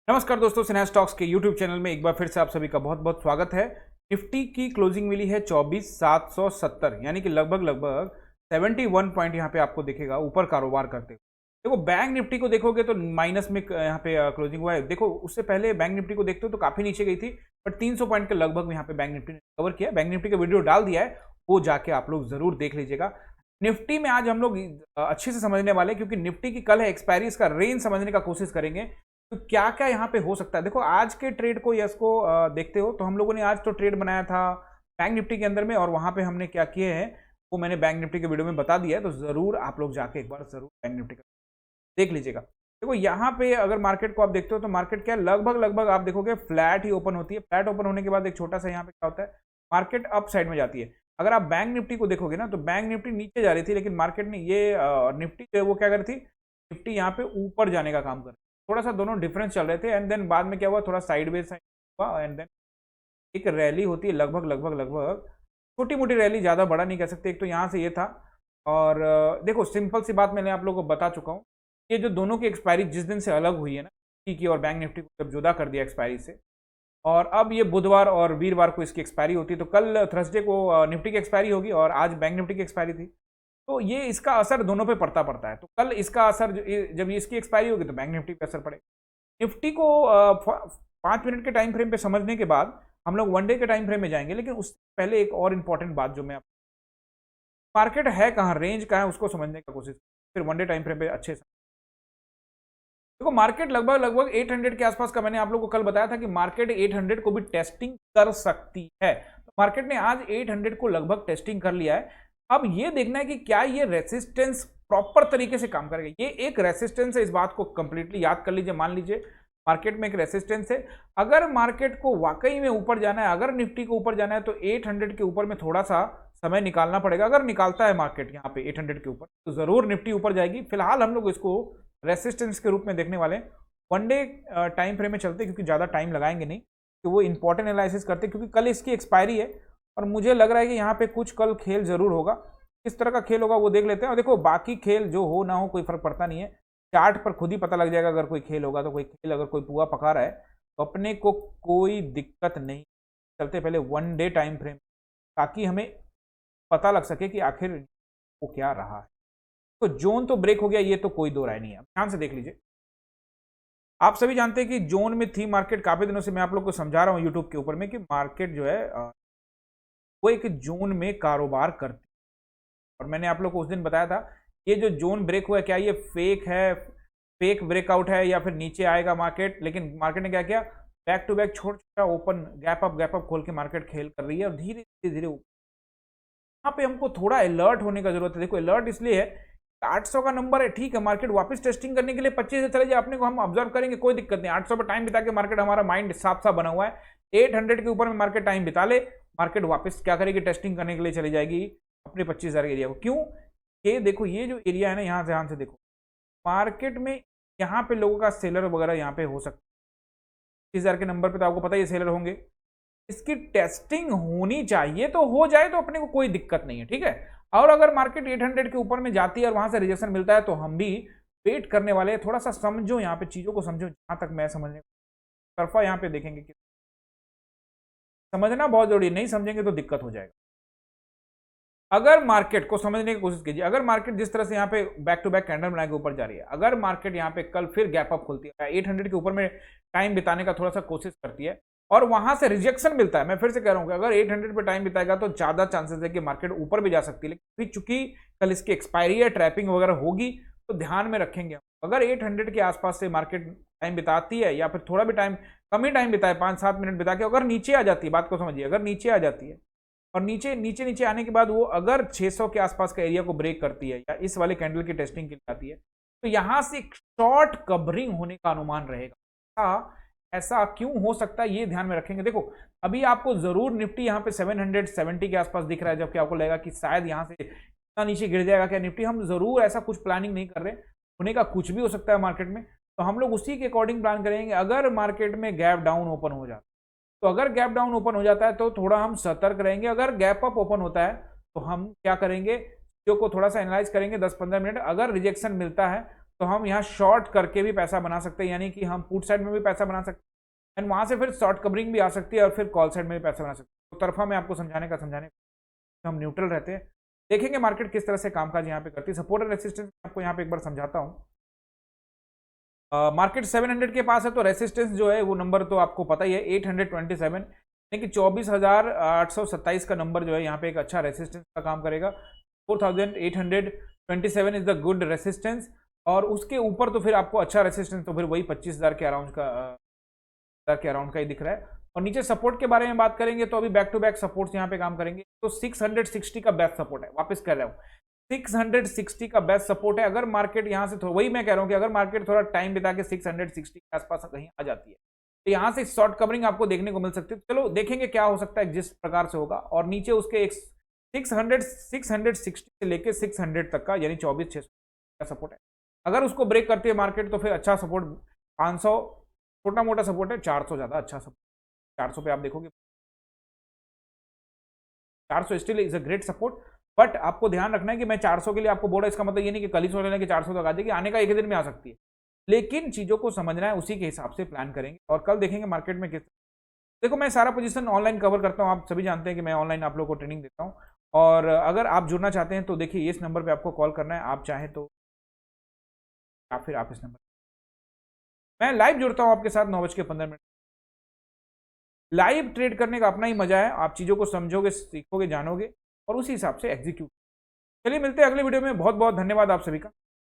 नमस्कार दोस्तों, सिन्हा स्टॉक्स के यूट्यूब चैनल में एक बार फिर से आप सभी का बहुत बहुत स्वागत है। निफ्टी की क्लोजिंग मिली है 24,770, यानी कि लगभग 71 पॉइंट यहाँ पे आपको दिखेगा ऊपर कारोबार करते हुए। देखो बैंक निफ्टी को देखोगे तो माइनस में यहाँ पे क्लोजिंग हुआ है। देखो उससे पहले बैंक निफ्टी को देखते हो तो काफी नीचे गई थी, बट 300 पॉइंट के लगभग यहाँ पे बैंक निफ्टी ने कवर किया। बैंक निफ्टी का वीडियो डाल दिया है, वो जाके आप लोग जरूर देख लीजिएगा। निफ्टी में आज हम लोग अच्छे से समझने वाले हैं, क्योंकि निफ्टी की कल है एक्सपायरी, इसका रेंज समझने का कोशिश करेंगे तो क्या क्या यहाँ पे हो सकता है। देखो आज के ट्रेड को यस को देखते हो तो हम लोगों ने आज तो ट्रेड बनाया था बैंक निफ्टी के अंदर में, और वहां पे हमने क्या किए हैं वो मैंने बैंक निफ्टी के वीडियो में बता दिया है, तो जरूर आप लोग जाके एक बार जरूर बैंक निफ्टी का देख लीजिएगा। देखो यहाँ पे अगर मार्केट को आप देखते हो तो मार्केट क्या लगभग आप देखोगे फ्लैट ही ओपन होती है। फ्लैट ओपन होने के बाद एक छोटा सा यहाँ पे क्या होता है, मार्केट अप साइड में जाती है। अगर आप बैंक निफ्टी को देखोगे ना तो बैंक निफ्टी नीचे जा रही थी, लेकिन मार्केट ने ये निफ्टी जो है वो क्या कर रही थी, निफ्टी यहाँ पे ऊपर जाने का काम कर, थोड़ा सा दोनों डिफरेंस चल रहे थे। एंड देन बाद में क्या हुआ, थोड़ा साइडवेज हुआ, एंड देन एक रैली होती है लगभग छोटी मोटी रैली, ज़्यादा बड़ा नहीं कह सकते। एक तो यहाँ से ये था, और देखो सिंपल सी बात मैंने आप लोगों को बता चुका हूँ, ये जो दोनों की एक्सपायरी जिस दिन से अलग हुई है ना, निफ्टी की और बैंक निफ्टी को जब जुदा कर दिया एक्सपायरी से, और अब ये बुधवार और वीरवार को इसकी एक्सपायरी होती है, तो कल थर्सडे को निफ्टी की एक्सपायरी होगी और आज बैंक निफ्टी की एक्सपायरी थी, तो ये इसका असर दोनों पे पड़ता है। तो कल इसका असर जब इसकी एक्सपायरी होगी तो बैंक निफ्टी पे असर पड़ेगा। निफ्टी को 5 मिनट के टाइम फ्रेम पे समझने के बाद हम लोग वन डे के टाइम फ्रेम में जाएंगे, लेकिन उससे पहले एक और इंपॉर्टेंट बात जो मैं मार्केट है कहाँ, रेंज कहाँ है, उसको समझने का कोशिश, फिर वन डे टाइम फ्रेम पे अच्छे से। देखो मार्केट लगभग 800 के आसपास का मैंने आप लोगों को कल बताया था कि मार्केट 800 को भी टेस्टिंग कर सकती है। तो मार्केट ने आज 800 को लगभग टेस्टिंग कर लिया है। अब ये देखना है कि क्या ये रेसिस्टेंस प्रॉपर तरीके से काम करेगा। ये एक रेसिस्टेंस है, इस बात को कंप्लीटली याद कर लीजिए। मान लीजिए मार्केट में एक रेसिस्टेंस है, अगर मार्केट को वाकई में ऊपर जाना है, अगर निफ्टी को ऊपर जाना है तो 800 के ऊपर में थोड़ा सा समय निकालना पड़ेगा। अगर निकालता है मार्केट यहाँ पे 800 के ऊपर तो जरूर निफ्टी ऊपर जाएगी। फिलहाल हम लोग इसको रेसिस्टेंस के रूप में देखने वाले हैं। वन डे टाइम फ्रेम में चलते, क्योंकि ज़्यादा टाइम लगाएंगे नहीं, तो वो इंपॉर्टेंट एनालिसिस करते, क्योंकि कल इसकी एक्सपायरी है और मुझे लग रहा है कि यहाँ पे कुछ कल खेल जरूर होगा। किस तरह का खेल होगा वो देख लेते हैं। और देखो बाकी खेल जो हो ना हो कोई फर्क पड़ता नहीं है, चार्ट पर खुद ही पता लग जाएगा। अगर कोई खेल होगा तो कोई खेल, अगर कोई पुआ पका रहा है तो अपने को कोई दिक्कत नहीं। चलते पहले वन डे टाइम फ्रेम, ताकि हमें पता लग सके कि आखिर वो क्या रहा है। तो जोन तो ब्रेक हो गया, ये तो कोई दो राय नहीं है। ध्यान से देख लीजिए। आप सभी जानते हैं कि जोन में थी मार्केट। काफी दिनों से मैं आप लोग को समझा रहा हूं यूट्यूब के ऊपर में कि मार्केट जो है वो एक जोन में कारोबार करती है। और मैंने आप लोग को उस दिन बताया था, ये जो जोन ब्रेक हुआ है, क्या ये फेक है, फेक ब्रेकआउट है, या फिर नीचे आएगा मार्केट। लेकिन मार्केट ने क्या किया, बैक टू बैक छोटा छोटा ओपन गैप अप खोल के मार्केट खेल कर रही है, और धीरे धीरे यहाँ पे हमको थोड़ा अलर्ट होने का जरूरत है। देखो अलर्ट इसलिए है, 800 का नंबर है, ठीक है, मार्केट वापस टेस्टिंग करने के लिए 25 से चले जाए, अपने को हम ऑब्जर्व करेंगे, कोई दिक्कत नहीं। 800 पर टाइम बिता के मार्केट, हमारा माइंड साफ साफ बना हुआ है, 800 के ऊपर में मार्केट टाइम बिता ले, मार्केट वापस क्या करेगी, टेस्टिंग करने के लिए चली जाएगी अपने 25,000 एरिया को। क्यों, ये देखो ये जो एरिया है ना, यहाँ से ध्यान से देखो, मार्केट में यहाँ पे लोगों का सेलर वगैरह यहाँ पे हो सकता है। 25,000 के नंबर पे तो आपको पता ही सेलर होंगे। इसकी टेस्टिंग होनी चाहिए, तो हो जाए तो अपने को कोई दिक्कत नहीं है, ठीक है। और अगर मार्केट 800 के ऊपर में जाती है और वहां से रिजेक्शन मिलता है तो हम भी वेट करने वाले हैं। थोड़ा सा समझो, यहाँ पे चीजों को समझो, जहां तक मैं समझने तरफा यहाँ पे देखेंगे कि समझना बहुत जरूरी है, नहीं समझेंगे तो दिक्कत हो जाएगा। अगर मार्केट को समझने की कोशिश कीजिए, अगर मार्केट जिस तरह से यहाँ पे बैक टू बैक कैंडल बना के ऊपर जा रही है, अगर मार्केट यहाँ पे कल फिर गैप अप खोलती है, 800 के ऊपर में टाइम बिताने का थोड़ा सा कोशिश करती है और वहां से रिजेक्शन मिलता है, मैं फिर से कह रहा हूं कि अगर 800 पे टाइम बिताएगा तो ज्यादा चांसेस है कि मार्केट ऊपर भी जा सकती है। लेकिन चूंकि कल इसकी एक्सपायरी है, ट्रैपिंग वगैरह होगी, तो ध्यान में रखेंगे। अगर 800 के आसपास से मार्केट टाइम बिताती है, या फिर थोड़ा भी टाइम, कम ही टाइम बिताए, 5-7 मिनट बिता के अगर नीचे आ जाती है, बात को समझिए, अगर नीचे आ जाती है और नीचे आने के बाद वो अगर 600 के आसपास का एरिया को ब्रेक करती है, या इस वाले कैंडल की टेस्टिंग के लिए आती है, तो यहां से एक शॉर्ट कवरिंग होने का अनुमान रहेगा। ऐसा क्यों हो सकता है, ये ध्यान में रखेंगे। देखो अभी आपको जरूर निफ्टी यहाँ पे 770 के आसपास दिख रहा है, जबकि आपको लगेगा कि शायद यहाँ से इतना नीचे गिर जाएगा क्या निफ्टी। हम जरूर ऐसा कुछ प्लानिंग नहीं कर रहे, होने का कुछ भी हो सकता है मार्केट में, तो हम लोग उसी के अकॉर्डिंग प्लान करेंगे। अगर मार्केट में गैप डाउन ओपन हो जाता है, तो अगर गैप डाउन ओपन हो जाता है तो थोड़ा हम सतर्क रहेंगे। अगर गैप अप ओपन होता है तो हम क्या करेंगे, चीजों को थोड़ा सा एनालाइज करेंगे 10-15 मिनट। अगर रिजेक्शन मिलता है तो हम यहाँ शॉर्ट करके भी पैसा बना सकते हैं, यानी कि हम पुट साइड में भी पैसा बना सकते हैं एंड वहाँ से फिर शॉर्ट कवरिंग भी आ सकती है और फिर कॉल साइड में भी पैसा बना सकते हैं। तो तरफा में आपको समझाने तो हम न्यूट्रल रहते हैं। देखेंगे मार्केट किस तरह से कामकाज यहाँ पे करती है। सपोर्ट एंड रेसिस्टेंस आपको यहाँ पे एक बार समझाता हूँ। मार्केट 700 के पास है, तो रेसिस्टेंस जो है वो नंबर तो आपको पता ही है 827, यानी कि 24,827 का नंबर जो है यहाँ पे एक अच्छा रेसिस्टेंस का काम करेगा। 4,827 इज द गुड रेसिस्टेंस, और उसके ऊपर तो फिर आपको अच्छा रेसिस्टेंस तो फिर वही 25,000 के अराउंड का ही दिख रहा है। और नीचे सपोर्ट के बारे में बात करेंगे तो अभी बैक टू बैक सपोर्ट्स यहाँ पे काम करेंगे। तो 660 का बेस्ट सपोर्ट है, वापस कर रहा हूँ 660 का बेस्ट सपोर्ट है। अगर मार्केट यहाँ से वही मैं कह रहा हूँ कि अगर मार्केट थोड़ा टाइम बिता के 660 के आसपास कहीं आ जाती है तो यहाँ से शॉर्ट कवरिंग आपको देखने को मिल सकती है। चलो देखेंगे क्या हो सकता है जिस प्रकार से होगा। और नीचे उसके एक 660 से लेके 600 तक का, यानी 24,600 का सपोर्ट है। अगर उसको ब्रेक करती है मार्केट तो फिर अच्छा सपोर्ट 500 छोटा मोटा सपोर्ट है, 400 ज्यादा अच्छा सपोर्ट। 400 पे आप देखोगे 400 still is a great support, but आपको ध्यान रखना है कि मैं 400 के लिए आपको बोला, इसका मतलब ये नहीं कि कल ही सोच लेना कि 400 तक आ जाएगी, आने का एक ही दिन में आ सकती है। लेकिन चीजों को समझना है, उसी के हिसाब से प्लान करेंगे और कल देखेंगे मार्केट में किस। देखो मैं सारा पोजीशन ऑनलाइन कवर करता हूँ, आप सभी जानते हैं कि मैं ऑनलाइन आप लोगों को ट्रेनिंग देता हूँ। और अगर आप जुड़ना चाहते हैं तो देखिए इस नंबर पर आपको कॉल करना है, आप चाहें तो, या फिर आप इस नंबर, मैं लाइव जुड़ता हूँ आपके साथ 9:15। लाइव ट्रेड करने का अपना ही मजा है, आप चीज़ों को समझोगे, सीखोगे, जानोगे और उसी हिसाब से एग्जीक्यूट। चलिए मिलते हैं अगले वीडियो में। बहुत बहुत धन्यवाद आप सभी का।